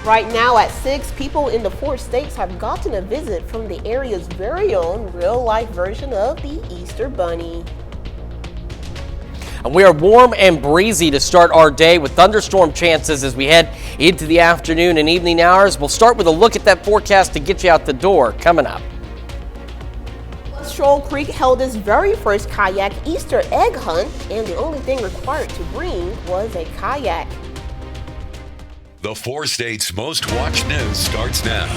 Right now at 6, people in the 4 states have gotten a visit from the area's very own real-life version of the Easter Bunny. And we are warm and breezy to start our day with thunderstorm chances as we head into the afternoon and evening hours. We'll start with a look at that forecast to get you out the door coming up. Shoal Creek held its very first kayak Easter egg hunt, and the only thing required to bring was a kayak. The 4 states' most watched news starts now.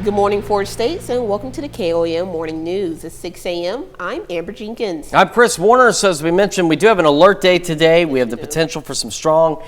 Good morning, 4 states, and welcome to the KOAM Morning News. It's 6 a.m. I'm Amber Jenkins. I'm Chris Warner. So as we mentioned, we do have an alert day today. We have the potential for some strong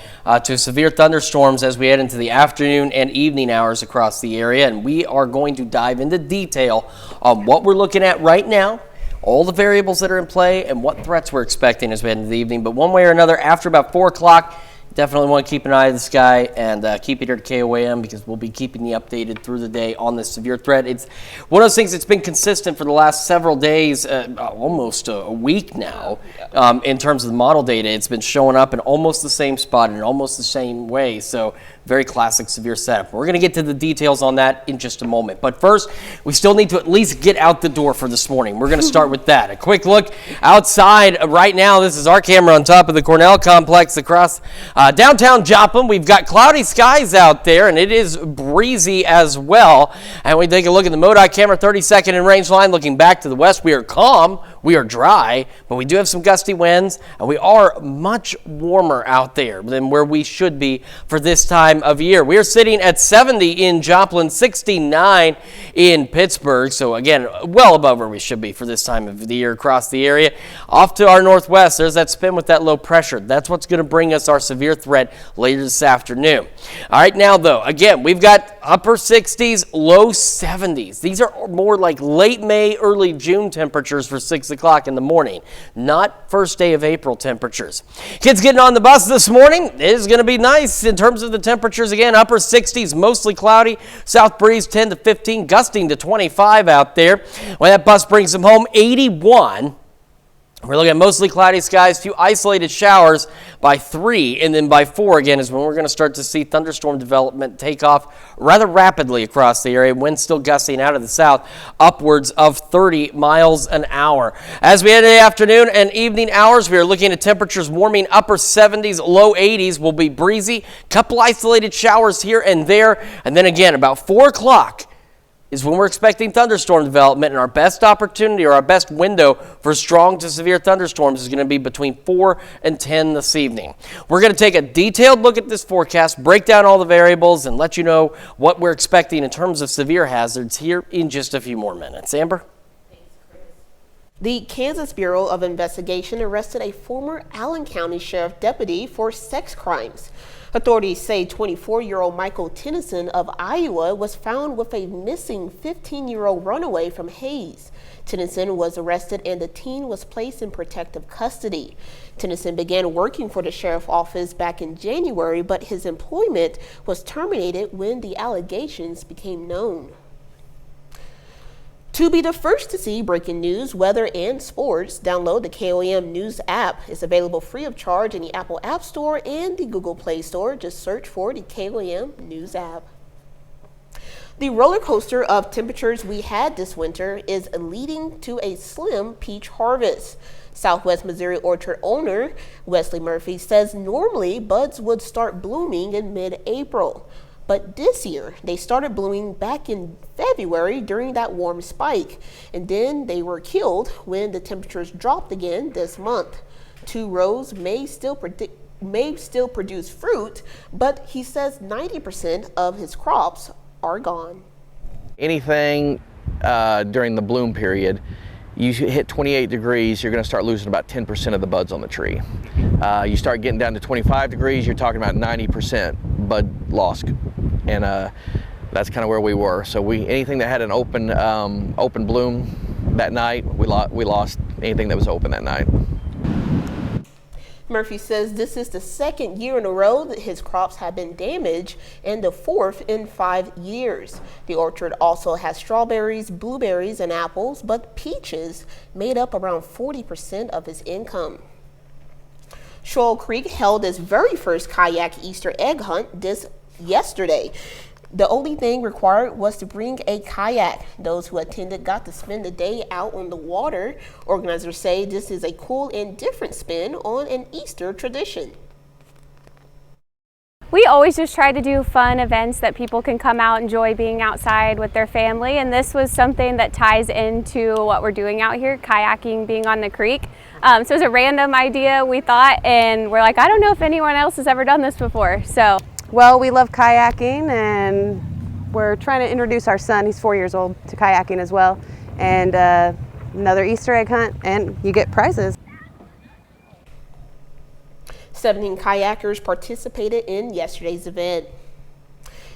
to severe thunderstorms as we head into the afternoon and evening hours across the area. And we are going to dive into detail on what we're looking at right now, all the variables that are in play, and what threats we're expecting as we head into the evening. But one way or another, after about 4 o'clock, definitely want to keep an eye on the sky and keep it here at KOAM because we'll be keeping you updated through the day on this severe threat. It's one of those things that's been consistent for the last several days, almost a week now, in terms of the model data. It's been showing up in almost the same spot and in almost the same way. So very classic severe setup. We're going to get to the details on that in just a moment. But first, we still need to at least get out the door for this morning. We're going to start with that. A quick look outside right now. This is our camera on top of the Cornell complex across downtown Joplin. We've got cloudy skies out there, and it is breezy as well. And we take a look at the MODOT camera, 32nd in range line, looking back to the west. We are calm, we are dry, but we do have some gusty winds, and we are much warmer out there than where we should be for this time of year. We are sitting at 70 in Joplin, 69 in Pittsburgh. So again, well above where we should be for this time of the year across the area. Off to our northwest, there's that spin with that low pressure. That's what's going to bring us our severe threat later this afternoon. All right, now though, again, we've got upper 60s, low 70s. These are more like late May, early June temperatures for 6 o'clock in the morning, not first day of April temperatures. Kids getting on the bus this morning, it is going to be nice in terms of the temperatures. Again, upper 60s, mostly cloudy, south breeze 10 to 15, gusting to 25 out there. When that bus brings them home, 81. We're looking at mostly cloudy skies, few isolated showers by 3, and then by 4 again is when we're going to start to see thunderstorm development take off rather rapidly across the area. Winds still gusting out of the south, upwards of 30 miles an hour. As we head into the afternoon and evening hours, we are looking at temperatures warming upper 70s, low 80s. Will be breezy, couple isolated showers here and there, and then again about 4 o'clock is when we're expecting thunderstorm development, and our best opportunity or our best window for strong to severe thunderstorms is going to be between 4 and 10 this evening. We're going to take a detailed look at this forecast, break down all the variables, and let you know what we're expecting in terms of severe hazards here in just a few more minutes. Amber? The Kansas Bureau of Investigation arrested a former Allen County Sheriff deputy for sex crimes. Authorities say 24-year-old Michael Tennyson of Iowa was found with a missing 15-year-old runaway from Hayes. Tennyson was arrested and the teen was placed in protective custody. Tennyson began working for the sheriff's office back in January, but his employment was terminated when the allegations became known. To be the first to see breaking news, weather, and sports, download the KOAM News app. It's available free of charge in the Apple App Store and the Google Play Store. Just search for the KOAM News app. The roller coaster of temperatures we had this winter is leading to a slim peach harvest. Southwest Missouri orchard owner Wesley Murphy says normally buds would start blooming in mid-April. But this year, they started blooming back in February during that warm spike, and then they were killed when the temperatures dropped again this month. 2 rows may still produce fruit, but he says 90% of his crops are gone. Anything during the bloom period, you hit 28 degrees, you're going to start losing about 10% of the buds on the tree. You start getting down to 25 degrees, you're talking about 90% bud loss. And that's kind of where we were. So anything that had an open bloom that night, we lost anything that was open that night. Murphy says this is the 2nd year in a row that his crops have been damaged and the 4th in 5 years. The orchard also has strawberries, blueberries, and apples, but peaches made up around 40% of his income. Shoal Creek held its very first kayak Easter egg hunt this yesterday. The only thing required was to bring a kayak. Those who attended got to spend the day out on the water. Organizers say this is a cool and different spin on an Easter tradition. We always just try to do fun events that people can come out, enjoy being outside with their family, and this was something that ties into what we're doing out here, kayaking, being on the creek. So it was a random idea, we thought, and we're like, I don't know if anyone else has ever done this before. Well, we love kayaking, and we're trying to introduce our son, he's 4 years old, to kayaking as well, and another Easter egg hunt, and you get prizes. 17 kayakers participated in yesterday's event.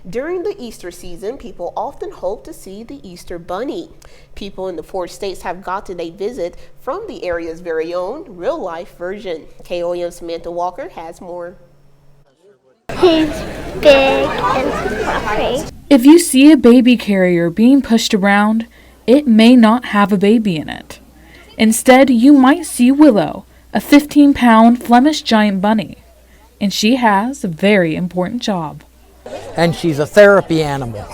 During the Easter season, people often hope to see the Easter Bunny. People in the 4 states have gotten a visit from the area's very own real-life version. KOAM Samantha Walker has more. He's big and fluffy. If you see a baby carrier being pushed around, it may not have a baby in it. Instead, you might see Willow, a 15-pound Flemish giant bunny, and she has a very important job. And she's a therapy animal.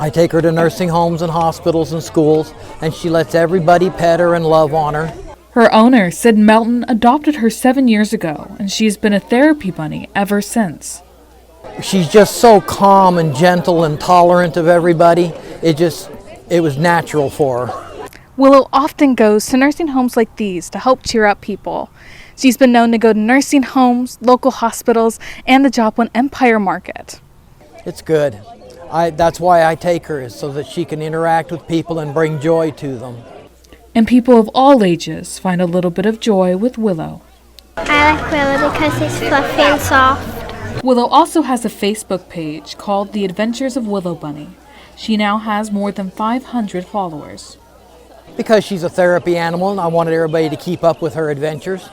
I take her to nursing homes and hospitals and schools, and she lets everybody pet her and love on her. Her owner, Sid Melton, adopted her 7 years ago, and she's been a therapy bunny ever since. She's just so calm and gentle and tolerant of everybody. It was natural for her. Willow often goes to nursing homes like these to help cheer up people. She's been known to go to nursing homes, local hospitals, and the Joplin Empire Market. It's good. That's why I take her, is so that she can interact with people and bring joy to them. And people of all ages find a little bit of joy with Willow. I like Willow because he's fluffy and soft. Willow also has a Facebook page called The Adventures of Willow Bunny. She now has more than 500 followers. Because she's a therapy animal, and I wanted everybody to keep up with her adventures.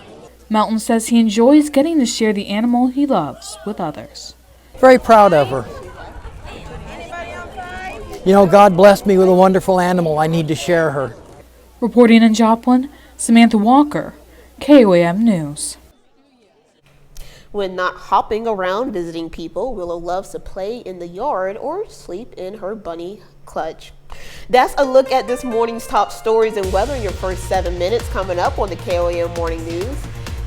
Melton says he enjoys getting to share the animal he loves with others. Very proud of her. You know, God blessed me with a wonderful animal. I need to share her. Reporting in Joplin, Samantha Walker, KOAM News. When not hopping around visiting people, Willow loves to play in the yard or sleep in her bunny clutch. That's a look at this morning's top stories and weather in your first 7 minutes. Coming up on the KOAM Morning News.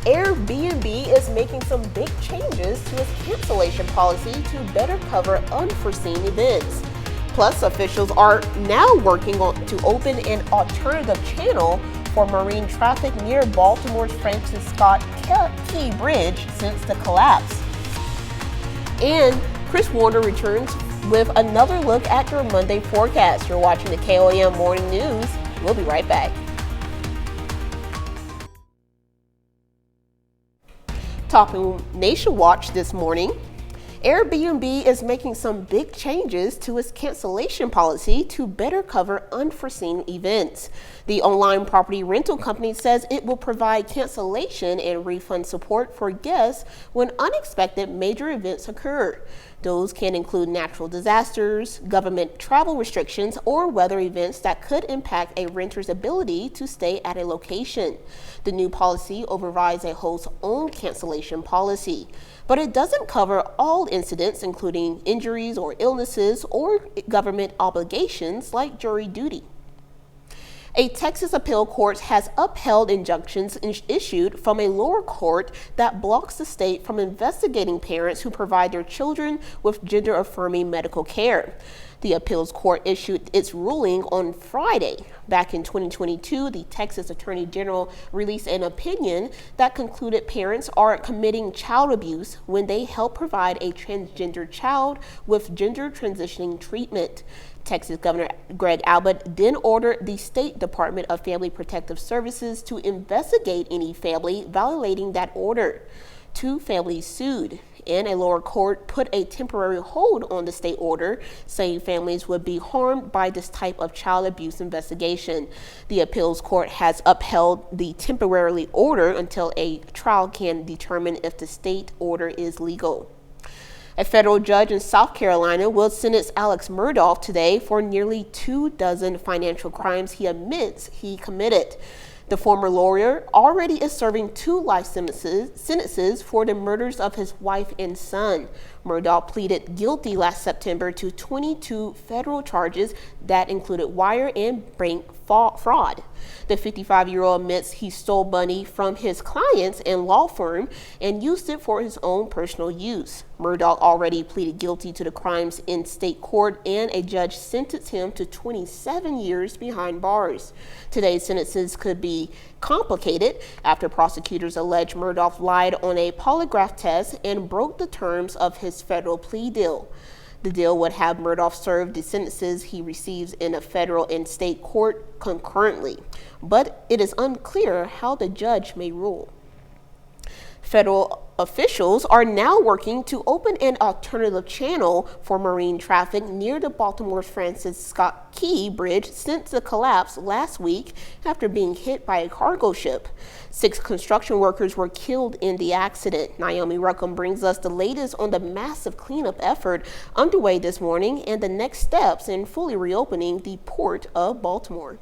Airbnb is making some big changes to its cancellation policy to better cover unforeseen events. Plus, officials are now working to open an alternative channel for marine traffic near Baltimore's Francis Scott Key Bridge since the collapse. And Chris Warner returns with another look at your Monday forecast. You're watching the KOAM Morning News. We'll be right back. Topping Nation Watch this morning. Airbnb is making some big changes to its cancellation policy to better cover unforeseen events. The online property rental company says it will provide cancellation and refund support for guests when unexpected major events occur. Those can include natural disasters, government travel restrictions, or weather events that could impact a renter's ability to stay at a location. The new policy overrides a host's own cancellation policy, but it doesn't cover all incidents, including injuries or illnesses or government obligations like jury duty. A Texas appeal court has upheld injunctions issued from a lower court that blocks the state from investigating parents who provide their children with gender-affirming medical care. The appeals court issued its ruling on Friday. Back in 2022, the Texas Attorney General released an opinion that concluded parents are committing child abuse when they help provide a transgender child with gender transitioning treatment. Texas Governor Greg Abbott then ordered the State Department of Family Protective Services to investigate any family violating that order. 2 families sued, and a lower court put a temporary hold on the state order, saying families would be harmed by this type of child abuse investigation. The appeals court has upheld the temporary order until a trial can determine if the state order is legal. A federal judge in South Carolina will sentence Alex Murdaugh today for nearly 24 financial crimes he admits he committed. The former lawyer already is serving 2 life sentences for the murders of his wife and son. Murdaugh pleaded guilty last September to 22 federal charges that included wire and bank fraud. The 55-year-old admits he stole money from his clients and law firm and used it for his own personal use. Murdaugh already pleaded guilty to the crimes in state court, and a judge sentenced him to 27 years behind bars. Today's sentences could be complicated after prosecutors allege Murdaugh lied on a polygraph test and broke the terms of his federal plea deal. The deal would have Murdaugh serve the sentences he receives in a federal and state court concurrently, but it is unclear how the judge may rule. Federal officials are now working to open an alternative channel for marine traffic near the Baltimore Francis Scott Key Bridge since the collapse last week after being hit by a cargo ship. 6 construction workers were killed in the accident. Naomi Ruckham brings us the latest on the massive cleanup effort underway this morning and the next steps in fully reopening the Port of Baltimore.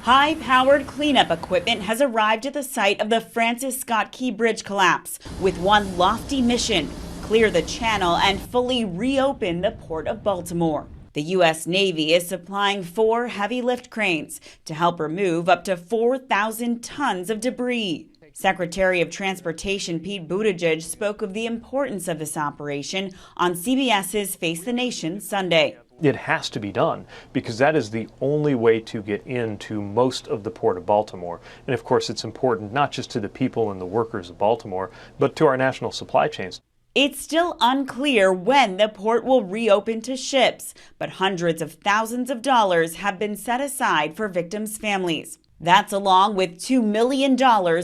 High-powered cleanup equipment has arrived at the site of the Francis Scott Key Bridge collapse with one lofty mission: clear the channel and fully reopen the Port of Baltimore. The U.S. Navy is supplying 4 heavy lift cranes to help remove up to 4,000 tons of debris. Secretary of Transportation Pete Buttigieg spoke of the importance of this operation on CBS's Face the Nation Sunday. It has to be done because that is the only way to get into most of the Port of Baltimore. And of course, it's important not just to the people and the workers of Baltimore, but to our national supply chains. It's still unclear when the port will reopen to ships, but hundreds of thousands of dollars have been set aside for victims' families. That's along with $2 million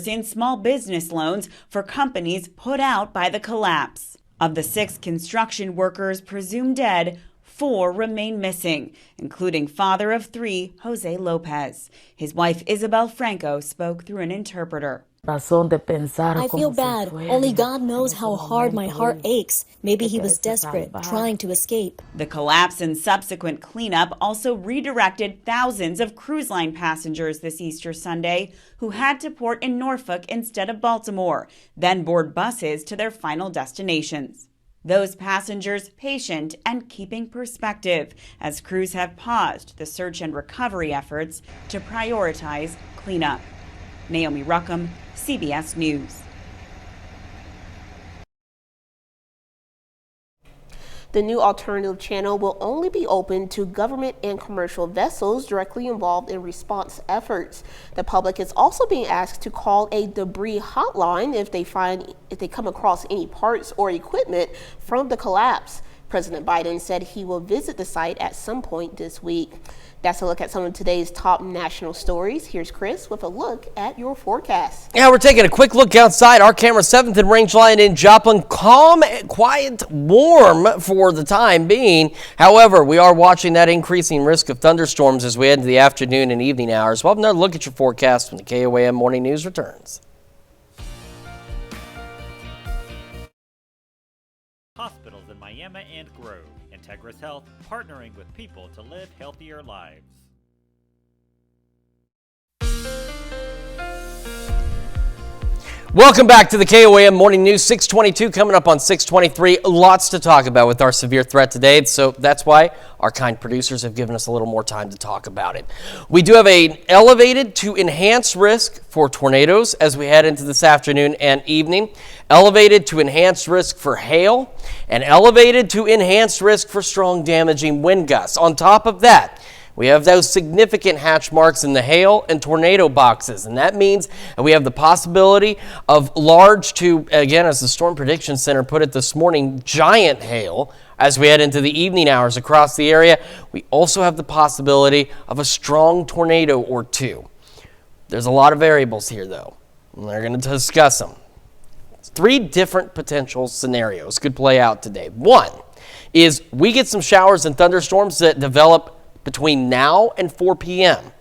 in small business loans for companies put out by the collapse. Of the 6 construction workers presumed dead, 4 remain missing, including father of 3, Jose Lopez. His wife, Isabel Franco, spoke through an interpreter. I feel bad. Only God knows how hard my heart aches. Maybe he was desperate, trying to escape. The collapse and subsequent cleanup also redirected thousands of cruise line passengers this Easter Sunday who had to port in Norfolk instead of Baltimore, then board buses to their final destinations. Those passengers patient and keeping perspective as crews have paused the search and recovery efforts to prioritize cleanup. Naomi Ruckham, CBS News. The new alternative channel will only be open to government and commercial vessels directly involved in response efforts. The public is also being asked to call a debris hotline if they come across any parts or equipment from the collapse. President Biden said he will visit the site at some point this week. That's a look at some of today's top national stories. Here's Chris with a look at your forecast. Yeah, we're taking a quick look outside. Our camera 7th and Rangeline in Joplin. Calm, quiet, warm for the time being. However, we are watching that increasing risk of thunderstorms as we head into the afternoon and evening hours. We'll have another look at your forecast when the KOAM Morning News returns. Hospitals in Miami and Grove. Integris Health, partnering with people to live healthier lives. Welcome back to the KOAM Morning News. 622 coming up on 623. Lots to talk about with our severe threat today, so that's why our kind producers have given us a little more time to talk about it. We do have an elevated to enhanced risk for tornadoes as we head into this afternoon and evening, elevated to enhanced risk for hail, and elevated to enhanced risk for strong damaging wind gusts. On top of that, we have those significant hatch marks in the hail and tornado boxes, and that means we have the possibility of large to, again, as the Storm Prediction Center put it this morning, giant hail as we head into the evening hours across the area. We also have the possibility of a strong tornado or two. There's a lot of variables here, though, and we're going to discuss them. 3 different potential scenarios could play out today. One is we get some showers and thunderstorms that develop between now and 4 p.m.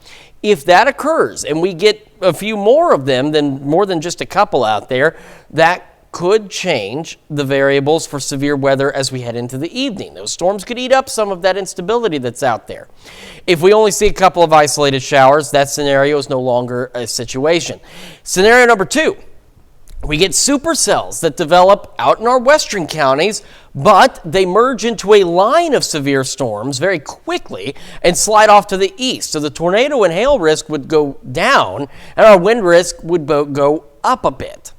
If that occurs and we get a few more of them, more than just a couple out there, that could change the variables for severe weather as we head into the evening. Those storms could eat up some of that instability that's out there. If we only see a couple of isolated showers, that scenario is no longer a situation. Scenario number 2. We get supercells that develop out in our western counties, but they merge into a line of severe storms very quickly and slide off to the east. So the tornado and hail risk would go down and our wind risk would go up a bit.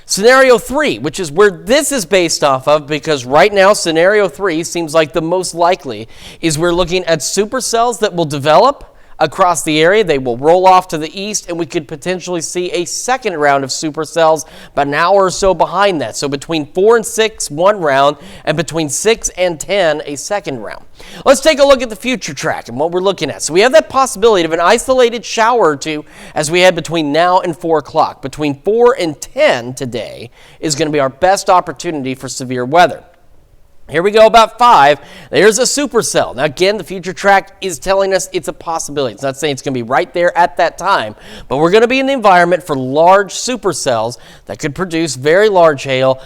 Scenario 3, which is where this is based off of, because right now scenario 3 seems like the most likely, is we're looking at supercells that will develop across the area. They will roll off to the east, and we could potentially see a second round of supercells about an hour or so behind that. So between 4 and 6, one round, and between 6 and 10, a second round. Let's take a look at the future track and what we're looking at. So we have that possibility of an isolated shower or two as we head between now and 4 o'clock. Between 4 and 10 today is going to be our best opportunity for severe weather. Here we go, about 5. There's a supercell. Now, again, the future track is telling us it's a possibility. It's not saying it's going to be right there at that time, but we're going to be in the environment for large supercells that could produce very large hail,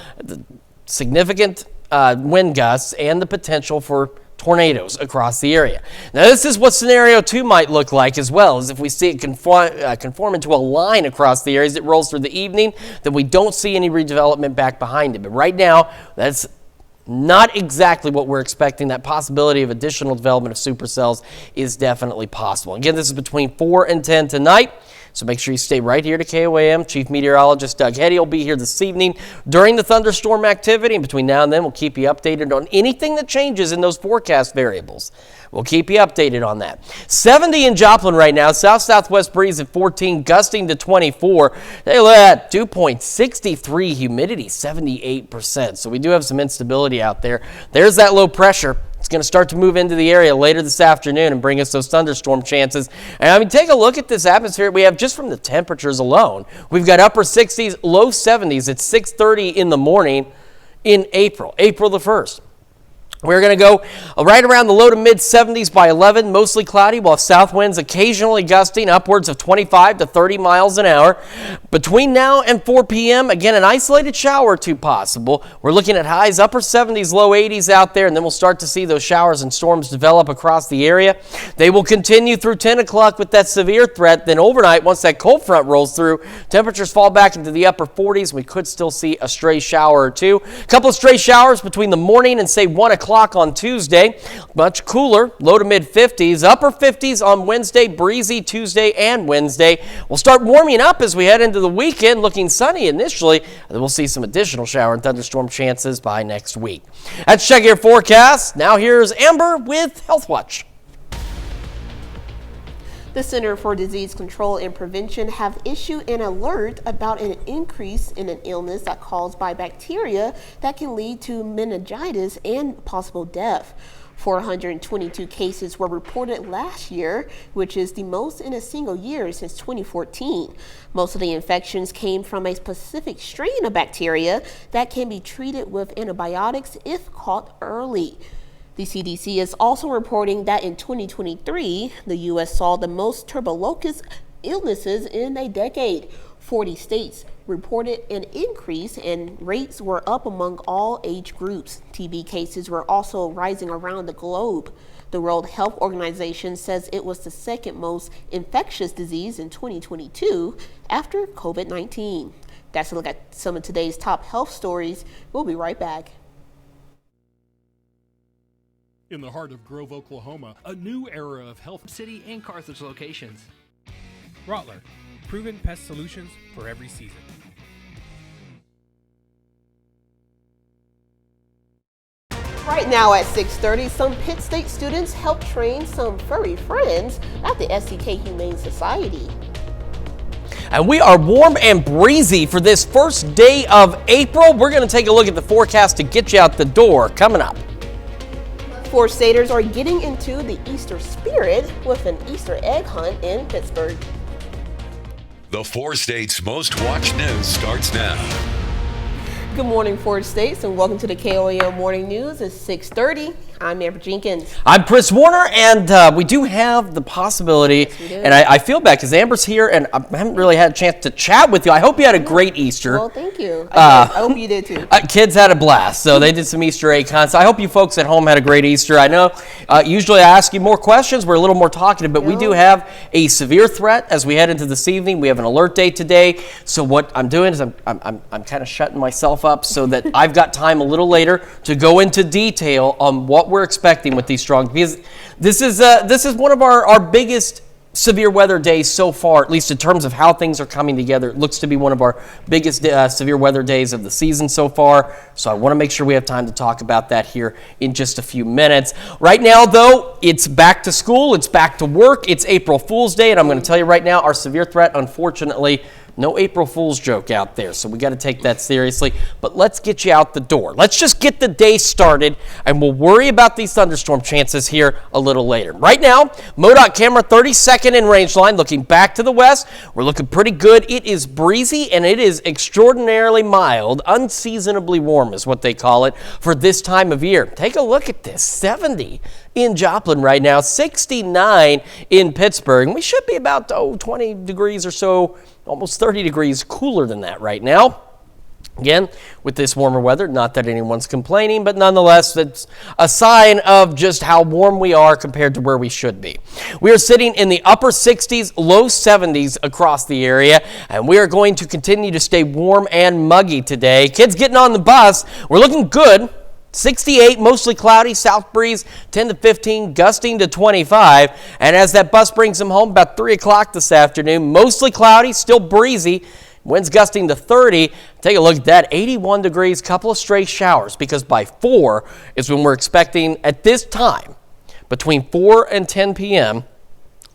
significant wind gusts, and the potential for tornadoes across the area. Now, this is what scenario 2 might look like as well, as if we see it conform into a line across the area as it rolls through the evening, then we don't see any redevelopment back behind it. But right now, that's not exactly what we're expecting. That possibility of additional development of supercells is definitely possible. Again, this is between 4 and 10 tonight, so make sure you stay right here to KOAM. Chief Meteorologist Doug Heddy will be here this evening during the thunderstorm activity, and between now and then we'll keep you updated on anything that changes in those forecast variables. We'll keep you updated on that. 70 in Joplin right now. South-southwest breeze at 14, gusting to 24. They look at dew point 63, humidity 78%. So we do have some instability out there. There's that low pressure. It's going to start to move into the area later this afternoon and bring us those thunderstorm chances. And I mean, take a look at this atmosphere we have just from the temperatures alone. We've got upper 60s, low 70s at 6:30 in the morning in April the 1st. We're going to go right around the low to mid 70s by 11, mostly cloudy. We'll have south winds occasionally gusting upwards of 25 to 30 miles an hour. Between now and 4 p.m., again, an isolated shower or two possible. We're looking at highs, upper 70s, low 80s out there, and then we'll start to see those showers and storms develop across the area. They will continue through 10 o'clock with that severe threat. Then overnight, once that cold front rolls through, temperatures fall back into the upper 40s. We could still see a stray shower or two. A couple of stray showers between the morning and, say, 1 o'clock on Tuesday. Much cooler, low to mid 50s, upper 50s on Wednesday, breezy Tuesday and Wednesday. We'll start warming up as we head into the weekend, looking sunny initially, and then we'll see some additional shower and thunderstorm chances by next week. Let's check your forecast. Now here's Amber with Health Watch. The Center for Disease Control and Prevention have issued an alert about an increase in an illness that's caused by bacteria that can lead to meningitis and possible death. 422 cases were reported last year, which is the most in a single year since 2014. Most of the infections came from a specific strain of bacteria that can be treated with antibiotics if caught early. The CDC is also reporting that in 2023, the U.S. saw the most tuberculous illnesses in a decade. 40 states reported an increase and rates were up among all age groups. TB cases were also rising around the globe. The World Health Organization says it was the second most infectious disease in 2022 after COVID-19. That's a look at some of today's top health stories. We'll be right back. In the heart of Grove, Oklahoma, a new era of health city and Carthage locations. Rottler, proven pest solutions for every season. Right now at 6:30, some Pitt State students help train some furry friends at the SCK Humane Society. And we are warm and breezy for this first day of April. We're going to take a look at the forecast to get you out the door coming up. 4 staters are getting into the Easter spirit with an Easter egg hunt in Pittsburgh. The 4 states' most watched news starts now. Good morning, Ford States, and welcome to the KOAM Morning News. It's 6:30. I'm Amber Jenkins. I'm Chris Warner, and we do have the possibility, and I feel bad because Amber's here, and I haven't really had a chance to chat with you. I hope you had a great Easter. Well, thank you. I hope you did too. Kids had a blast, so they did some Easter egg hunts. I hope you folks at home had a great Easter. I know usually I ask you more questions. We're a little more talkative, but we do have a severe threat as we head into this evening. We have an alert day today, so what I'm doing is I'm kind of shutting myself up so that I've got time a little later to go into detail on what we're expecting with these strong, because this is one of our biggest severe weather days so far, at least in terms of how things are coming together. It looks to be one of our biggest severe weather days of the season so far, so I want to make sure we have time to talk about that here in just a few minutes. Right now, though, it's back to school, it's back to work, it's April Fool's Day, and I'm going to tell you right now, our severe threat, unfortunately, no April Fool's joke out there, so we got to take that seriously. But let's get you out the door. Let's just get the day started, and we'll worry about these thunderstorm chances here a little later. Right now, MoDOT camera 32nd in range line, looking back to the west. We're looking pretty good. It is breezy, and it is extraordinarily mild. Unseasonably warm is what they call it for this time of year. Take a look at this, 70 in Joplin right now, 69 in Pittsburgh. And we should be about 20 degrees or so, almost 30 degrees cooler than that right now. Again, with this warmer weather, not that anyone's complaining, but nonetheless, it's a sign of just how warm we are compared to where we should be. We are sitting in the upper 60s, low 70s across the area, and we are going to continue to stay warm and muggy today. Kids getting on the bus, we're looking good. 68, mostly cloudy, south breeze 10 to 15, gusting to 25. And as that bus brings them home about 3 o'clock this afternoon, mostly cloudy, still breezy, winds gusting to 30. Take a look at that, 81 degrees, couple of stray showers, because by 4 is when we're expecting at this time, between 4 and 10 p.m.,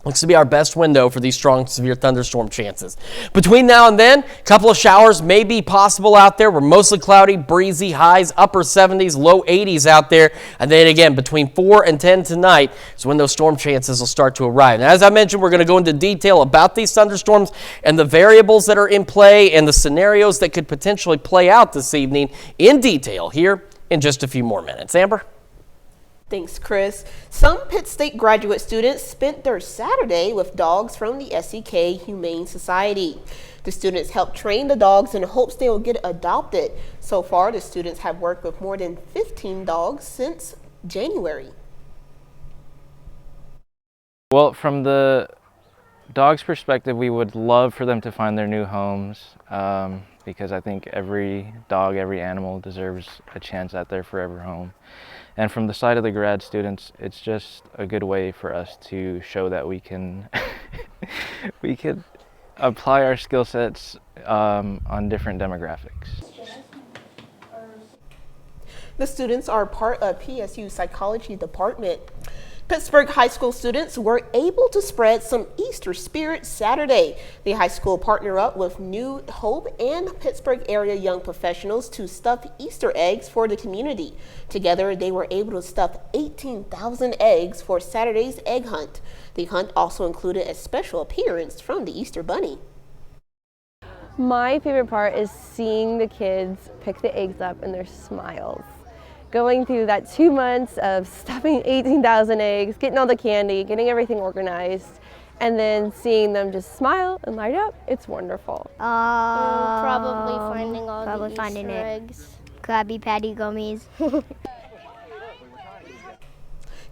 looks to be our best window for these strong severe thunderstorm chances. Between now and then, a couple of showers may be possible out there. We're mostly cloudy, breezy, highs upper 70s, low 80s out there. And then again, between 4 and 10 tonight is when those storm chances will start to arrive. And as I mentioned, we're going to go into detail about these thunderstorms and the variables that are in play and the scenarios that could potentially play out this evening in detail here in just a few more minutes. Amber? Thanks, Chris. Some Pitt State graduate students spent their Saturday with dogs from the SEK Humane Society. The students helped train the dogs in hopes they will get adopted. So far, the students have worked with more than 15 dogs since January. Well, from the dog's perspective, we would love for them to find their new homes because I think every dog, every animal deserves a chance at their forever home. And from the side of the grad students, it's just a good way for us to show that we can we can apply our skill sets on different demographics. The students are part of PSU's psychology department. Pittsburgh High School students were able to spread some Easter spirit Saturday. The high school partnered up with New Hope and Pittsburgh area young professionals to stuff Easter eggs for the community. Together, they were able to stuff 18,000 eggs for Saturday's egg hunt. The hunt also included a special appearance from the Easter Bunny. My favorite part is seeing the kids pick the eggs up and their smiles. Going through that 2 months of stuffing 18,000 eggs, getting all the candy, getting everything organized, and then seeing them just smile and light up, it's wonderful. Probably finding all the Easter eggs. Krabby Patty gummies.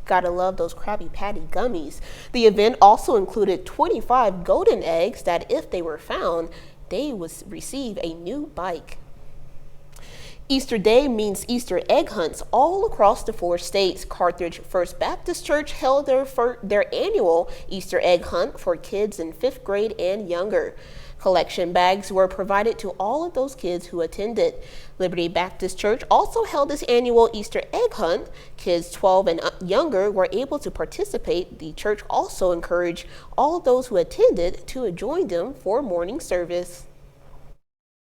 Gotta love those Krabby Patty gummies. The event also included 25 golden eggs that, if they were found, they would receive a new bike. Easter Day means Easter egg hunts all across the 4 states. Carthage First Baptist Church held their annual Easter egg hunt for kids in 5th grade and younger. Collection bags were provided to all of those kids who attended. Liberty Baptist Church also held its annual Easter egg hunt. Kids 12 and younger were able to participate. The church also encouraged all of those who attended to join them for morning service.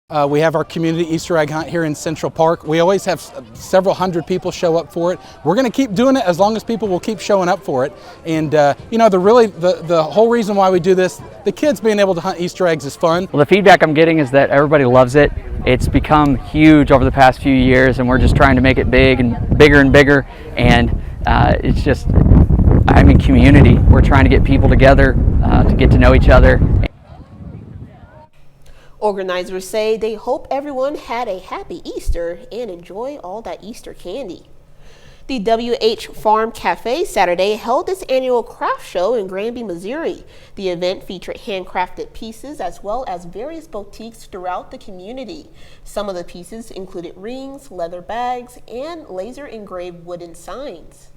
We have our community Easter egg hunt here in Central Park. We always have several hundred people show up for it. We're going to keep doing it as long as people will keep showing up for it. And you know, the whole reason why we do this, the kids being able to hunt Easter eggs is fun. Well, the feedback I'm getting is that everybody loves it. It's become huge over the past few years, and we're just trying to make it big and bigger and bigger. And it's just, I mean, community. We're trying to get people together to get to know each other. Organizers say they hope everyone had a happy Easter and enjoy all that Easter candy. The WH Farm Cafe Saturday held its annual craft show in Granby, Missouri. The event featured handcrafted pieces as well as various boutiques throughout the community. Some of the pieces included rings, leather bags, and laser engraved wooden signs.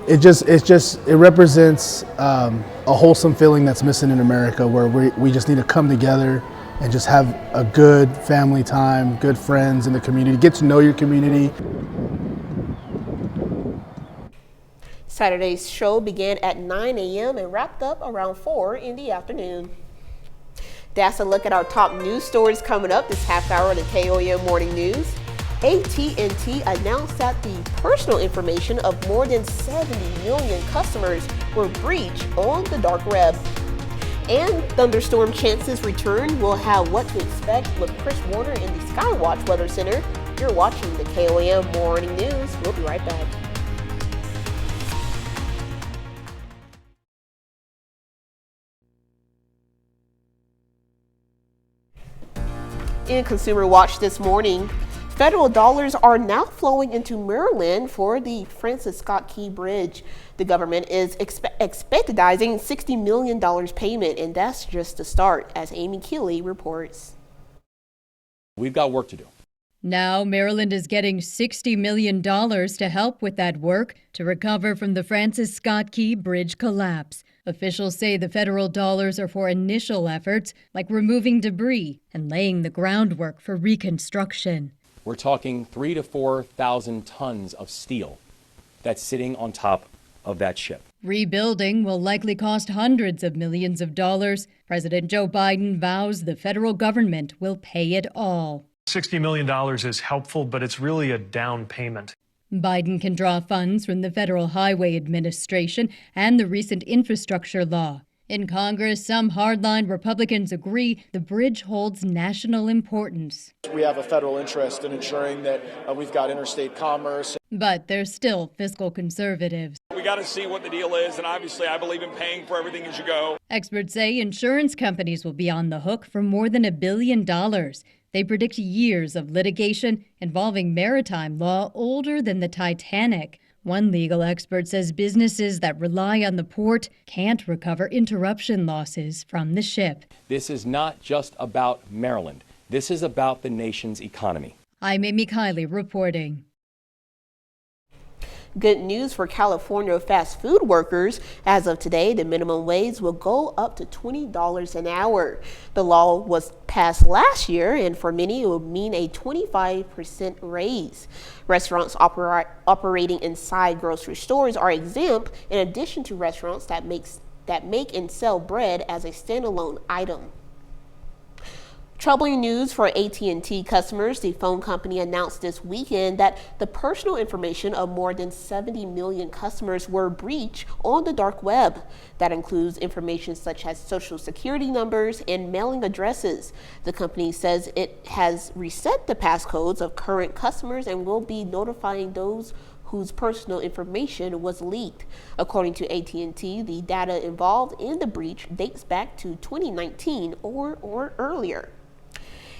It represents a wholesome feeling that's missing in America, where we just need to come together and just have a good family time, good friends in the community, get to know your community. Saturday's show began at 9 a.m. and wrapped up around 4 in the afternoon. That's a look at our top news stories coming up this half hour of the KOAM Morning News. AT&T announced that the personal information of more than 70 million customers were breached on the dark web. And thunderstorm chances return. We'll have what to expect with Chris Warner in the Skywatch Weather Center. You're watching the KOAM Morning News. We'll be right back. In Consumer Watch this morning, federal dollars are now flowing into Maryland for the Francis Scott Key Bridge. The government is expeditizing $60 million payment, and that's just the start, as Amy Keeley reports. We've got work to do. Now, Maryland is getting $60 million to help with that work to recover from the Francis Scott Key Bridge collapse. Officials say the federal dollars are for initial efforts like removing debris and laying the groundwork for reconstruction. We're talking 3,000 to 4,000 tons of steel that's sitting on top of that ship. Rebuilding will likely cost hundreds of millions of dollars. President Joe Biden vows the federal government will pay it all. $60 million is helpful, but it's really a down payment. Biden can draw funds from the Federal Highway Administration and the recent infrastructure law. In Congress, some hardline Republicans agree the bridge holds national importance. We have a federal interest in ensuring that we've got interstate commerce. But they're still fiscal conservatives. We got to see what the deal is, and obviously I believe in paying for everything as you go. Experts say insurance companies will be on the hook for more than $1 billion. They predict years of litigation involving maritime law older than the Titanic. One legal expert says businesses that rely on the port can't recover interruption losses from the ship. This is not just about Maryland. This is about the nation's economy. I'm Amy Kiley reporting. Good news for California fast food workers. As of today, the minimum wage will go up to $20 an hour. The law was passed last year, and for many, it will mean a 25% raise. Restaurants operating inside grocery stores are exempt, in addition to restaurants that make and sell bread as a standalone item. Troubling news for AT&T customers. The phone company announced this weekend that the personal information of more than 70 million customers were breached on the dark web. That includes information such as social security numbers and mailing addresses. The company says it has reset the passcodes of current customers and will be notifying those whose personal information was leaked. According to AT&T, the data involved in the breach dates back to 2019 or earlier.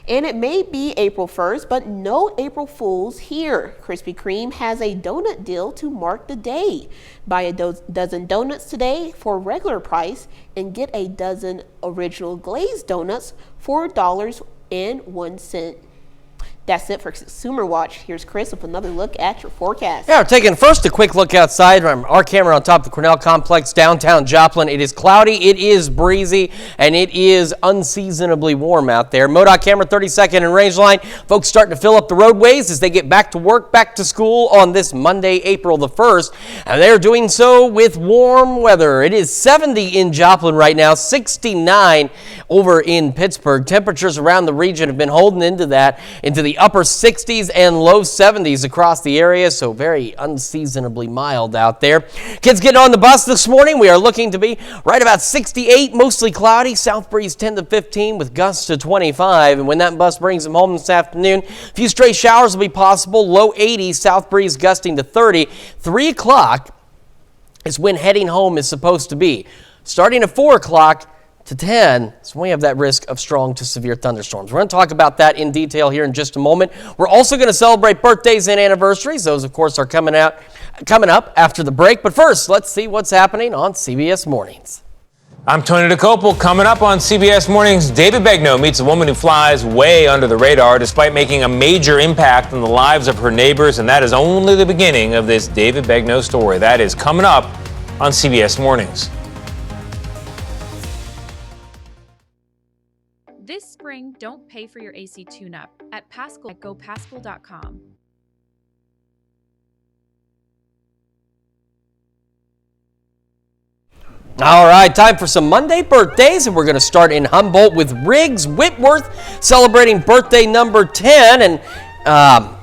And it may be April 1st, but no April Fools here. Krispy Kreme has a donut deal to mark the day. Buy a dozen donuts today for regular price and get a dozen original glazed donuts for $1.01. That's it for Consumer Watch. Here's Chris with another look at your forecast. Yeah, we're taking first a quick look outside from our camera on top of the Cornell Complex, downtown Joplin. It is cloudy, it is breezy, and it is unseasonably warm out there. MoDOT camera 32nd and Rangeline. Folks starting to fill up the roadways as they get back to work, back to school on this Monday, April the 1st. And they're doing so with warm weather. It is 70 in Joplin right now, 69 over in Pittsburgh. Temperatures around the region have been holding into the upper 60s and low 70s across the area, so very unseasonably mild out there. Kids getting on the bus this morning. We are looking to be right about 68, mostly cloudy, south breeze 10 to 15 with gusts to 25. And when that bus brings them home this afternoon, a few stray showers will be possible, low 80s, south breeze gusting to 30. 3 o'clock is when heading home is supposed to be. Starting at 4 o'clock to 10, so we have that risk of strong to severe thunderstorms. We're going to talk about that in detail here in just a moment. We're also going to celebrate birthdays and anniversaries. Those, of course, are coming up after the break. But first, let's see what's happening on CBS Mornings. I'm Tony DeCopel. Coming up on CBS Mornings, David Begnaud meets a woman who flies way under the radar despite making a major impact on the lives of her neighbors, and that is only the beginning of this David Begnaud story. That is coming up on CBS Mornings. This spring, don't pay for your AC tune-up at Paschal at GoPaschal.com. All right, time for some Monday birthdays, and we're going to start in Humboldt with Riggs Whitworth celebrating birthday number 10, and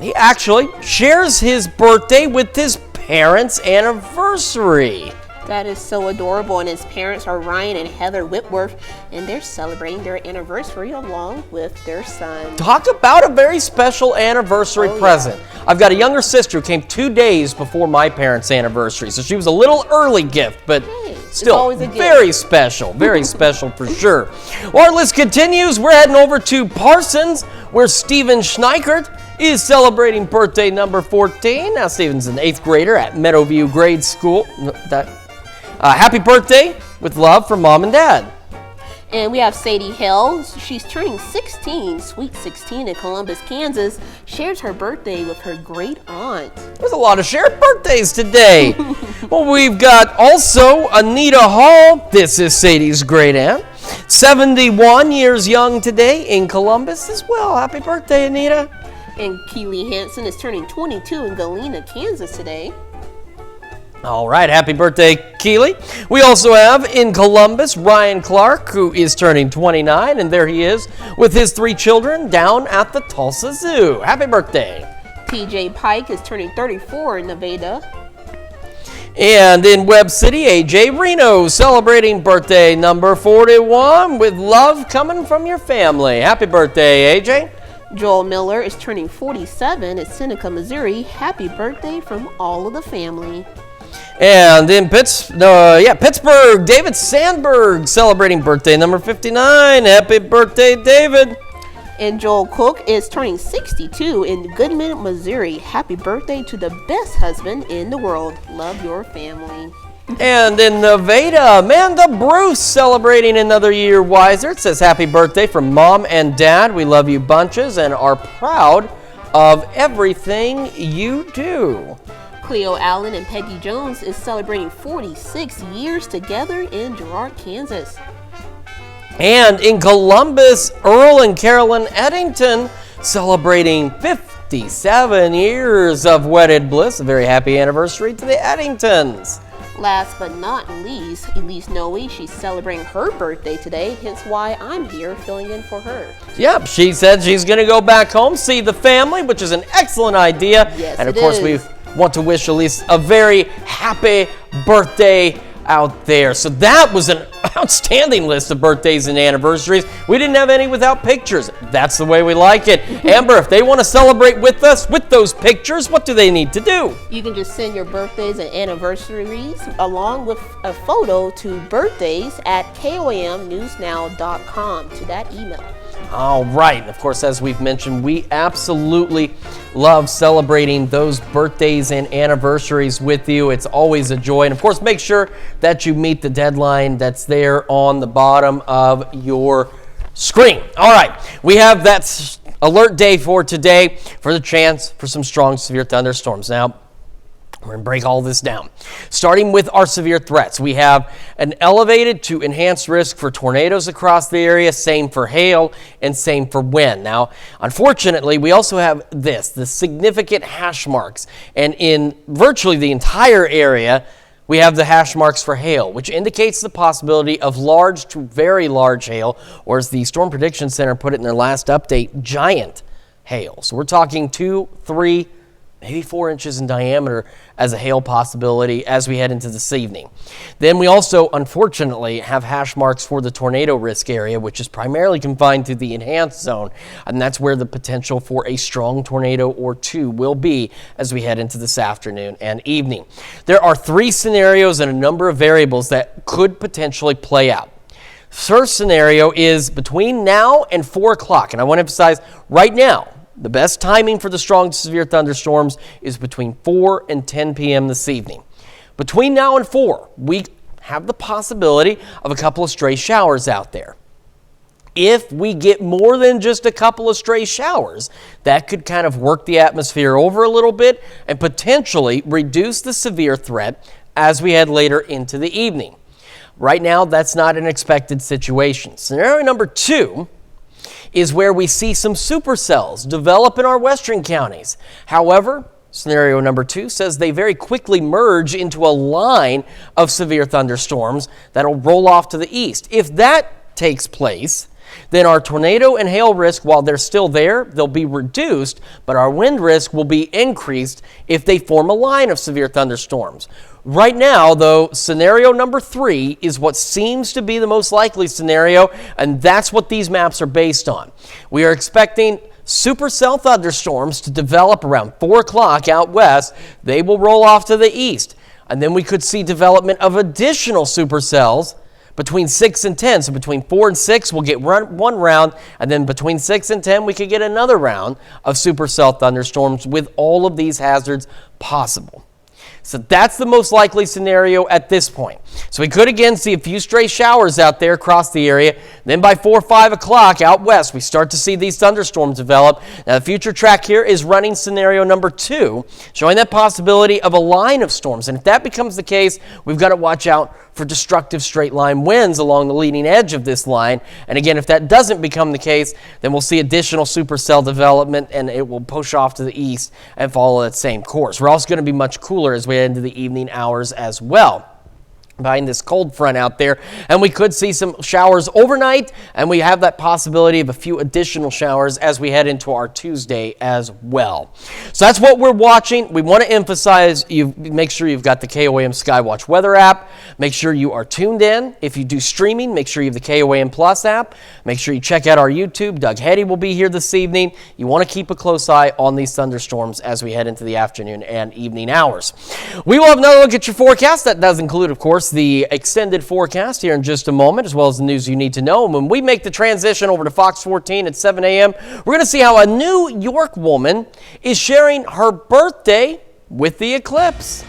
he actually shares his birthday with his parents' anniversary. That is so adorable, and his parents are Ryan and Heather Whitworth, and they're celebrating their anniversary along with their son. Talk about a very special anniversary present. Yeah. I've got a younger sister who came 2 days before my parents' anniversary, so she was a little early gift, but still very special, very special for sure. Well, our list continues. We're heading over to Parsons, where Steven Schneikert is celebrating birthday number 14. Now, Steven's an 8th grader at Meadowview Grade School. Happy birthday with love from Mom and Dad. And we have Sadie Hill. She's turning 16, sweet 16 in Columbus, Kansas. Shares her birthday with her great aunt. There's a lot of shared birthdays today. Well, we've got also Anita Hall. This is Sadie's great aunt. 71 years young today in Columbus as well. Happy birthday, Anita. And Keely Hansen is turning 22 in Galena, Kansas today. All right, happy birthday, Keely. We also have in Columbus Ryan Clark, who is turning 29, and there he is with his 3 children down at the Tulsa Zoo. Happy birthday. TJ Pike is turning 34 in Nevada. And in Webb City, AJ Reno celebrating birthday number 41 with love coming from your family. Happy birthday, AJ. Joel Miller is turning 47 at Seneca, Missouri. Happy birthday from all of the family. And in Pittsburgh, David Sandberg celebrating birthday number 59. Happy birthday, David. And Joel Cook is turning 62 in Goodman, Missouri. Happy birthday to the best husband in the world. Love your family. And in Nevada, Amanda Bruce celebrating another year wiser. It says happy birthday from Mom and Dad. We love you bunches and are proud of everything you do. Cleo Allen and Peggy Jones is celebrating 46 years together in Girard, Kansas. And in Columbus, Earl and Carolyn Eddington celebrating 57 years of wedded bliss. A very happy anniversary to the Eddingtons. Last but not least, Elise Noe, she's celebrating her birthday today, hence why I'm here filling in for her. Yep, she said she's going to go back home, see the family, which is an excellent idea. Yes, and of course, we want to wish Elise a very happy birthday out there. So that was an outstanding list of birthdays and anniversaries. We didn't have any without pictures. That's the way we like it. Amber, if they want to celebrate with us with those pictures, what do they need to do? You can just send your birthdays and anniversaries along with a photo to birthdays@KOAMnewsnow.com to that email. All right. Of course, as we've mentioned, we absolutely love celebrating those birthdays and anniversaries with you. It's always a joy. And of course, make sure that you meet the deadline that's there on the bottom of your screen. All right. We have that alert day for today for the chance for some strong severe thunderstorms. Now, we're going to break all this down. Starting with our severe threats, we have an elevated to enhanced risk for tornadoes across the area, same for hail, and same for wind. Now, unfortunately, we also have the significant hash marks. And in virtually the entire area, we have the hash marks for hail, which indicates the possibility of large to very large hail, or as the Storm Prediction Center put it in their last update, giant hail. So we're talking 2, 3, maybe 4 inches in diameter as a hail possibility as we head into this evening. Then we also, unfortunately, have hash marks for the tornado risk area, which is primarily confined to the enhanced zone, and that's where the potential for a strong tornado or two will be as we head into this afternoon and evening. There are 3 scenarios and a number of variables that could potentially play out. First scenario is between now and 4 o'clock, and I want to emphasize right now, the best timing for the strong to severe thunderstorms is between 4 and 10 p.m. this evening. Between now and 4, we have the possibility of a couple of stray showers out there. If we get more than just a couple of stray showers, that could kind of work the atmosphere over a little bit and potentially reduce the severe threat as we head later into the evening. Right now, that's not an expected situation. Scenario number 2 is where we see some supercells develop in our western counties. However, scenario number 2 says they very quickly merge into a line of severe thunderstorms that'll roll off to the east. If that takes place, then our tornado and hail risk, while they're still there, they'll be reduced, but our wind risk will be increased if they form a line of severe thunderstorms. Right now, though, scenario number 3 is what seems to be the most likely scenario, and that's what these maps are based on. We are expecting supercell thunderstorms to develop around 4 o'clock out west. They will roll off to the east, and then we could see development of additional supercells between 6 and 10. So between 4 and 6, we'll get one round, and then between 6 and 10, we could get another round of supercell thunderstorms with all of these hazards possible. So that's the most likely scenario at this point. So we could again see a few stray showers out there across the area. Then by 4 or 5 o'clock out west, we start to see these thunderstorms develop. Now the future track here is running scenario number 2, showing that possibility of a line of storms. And if that becomes the case, we've got to watch out for destructive straight line winds along the leading edge of this line. And again, if that doesn't become the case, then we'll see additional supercell development and it will push off to the east and follow that same course. We're also going to be much cooler as we head into the evening hours as well, behind this cold front out there, and we could see some showers overnight, and we have that possibility of a few additional showers as we head into our Tuesday as well. So that's what we're watching. We want to emphasize, you make sure you've got the KOAM Skywatch weather app. Make sure you are tuned in. If you do streaming, make sure you have the KOAM Plus app. Make sure you check out our YouTube. Doug Hetty will be here this evening. You want to keep a close eye on these thunderstorms as we head into the afternoon and evening hours. We will have another look at your forecast. That does include, of course, the extended forecast here in just a moment, as well as the news you need to know. And when we make the transition over to Fox 14 at 7 a.m., we're going to see how a New York woman is sharing her birthday with the eclipse.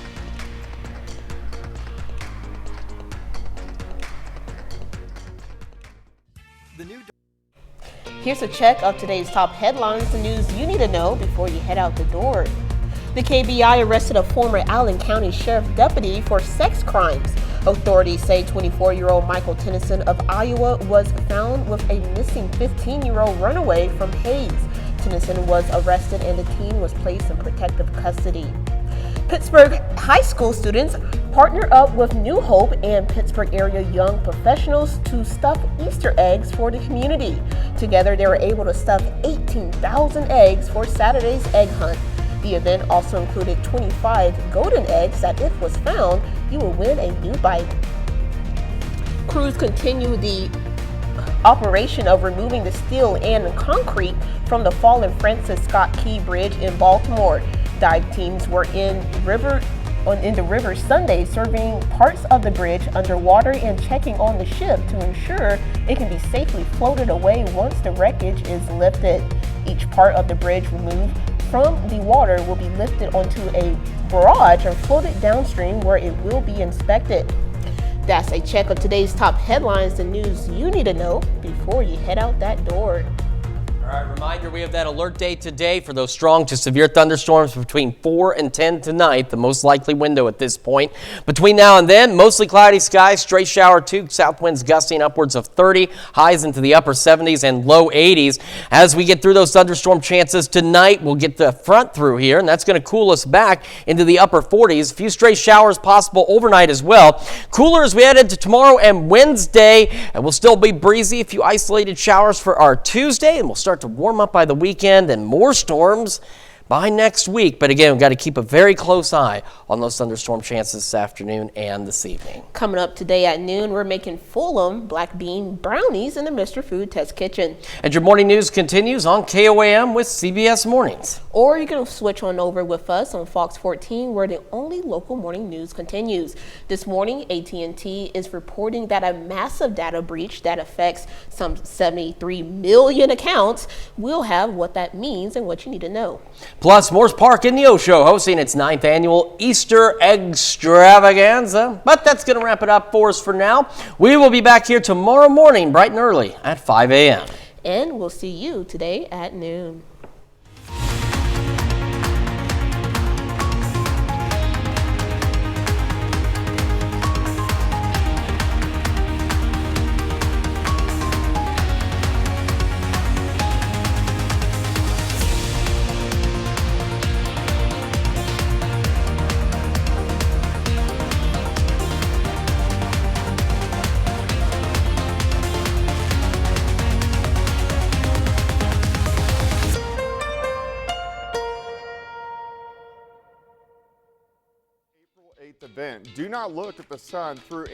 Here's a check of today's top headlines, the news you need to know before you head out the door. The KBI arrested a former Allen County Sheriff deputy for sex crimes. Authorities say 24-year-old Michael Tennyson of Iowa was found with a missing 15-year-old runaway from Hayes. Tennyson was arrested and the teen was placed in protective custody. Pittsburgh high school students partner up with New Hope and Pittsburgh area young professionals to stuff Easter eggs for the community. Together, they were able to stuff 18,000 eggs for Saturday's egg hunt. The event also included 25 golden eggs that, if was found, you will win a new bite. Crews continue the operation of removing the steel and concrete from the fallen Francis Scott Key Bridge in Baltimore. Dive teams were in the river Sunday, surveying parts of the bridge underwater and checking on the ship to ensure it can be safely floated away once the wreckage is lifted. Each part of the bridge removed from the water will be lifted onto a barrage and floated downstream where it will be inspected. That's a check of today's top headlines, the news you need to know before you head out that door. All Reminder, we have that alert day today for those strong to severe thunderstorms between 4 and 10 tonight, the most likely window at this point. Between now and then, mostly cloudy skies, stray shower 2, south winds gusting upwards of 30, highs into the upper 70s and low 80s. As we get through those thunderstorm chances tonight, we'll get the front through here, and that's going to cool us back into the upper 40s. A few stray showers possible overnight as well. Cooler as we head into tomorrow and Wednesday, and we'll still be breezy. A few isolated showers for our Tuesday, and we'll start to warm up by the weekend and more storms by next week. But again, we've got to keep a very close eye on those thunderstorm chances this afternoon and this evening. Coming up today at noon, we're making Fulham black bean brownies in the Mr. Food Test Kitchen. And your morning news continues on KOAM with CBS Mornings. Or you can switch on over with us on Fox 14, where the only local morning news continues. This morning, AT&T is reporting that a massive data breach that affects some 73 million accounts. We'll have what that means and what you need to know. Plus, Morse Park in the O-Show hosting its 9th annual Easter Extravaganza. But that's going to wrap it up for us for now. We will be back here tomorrow morning, bright and early at 5 a.m. And we'll see you today at noon. Event. Do not look at the sun through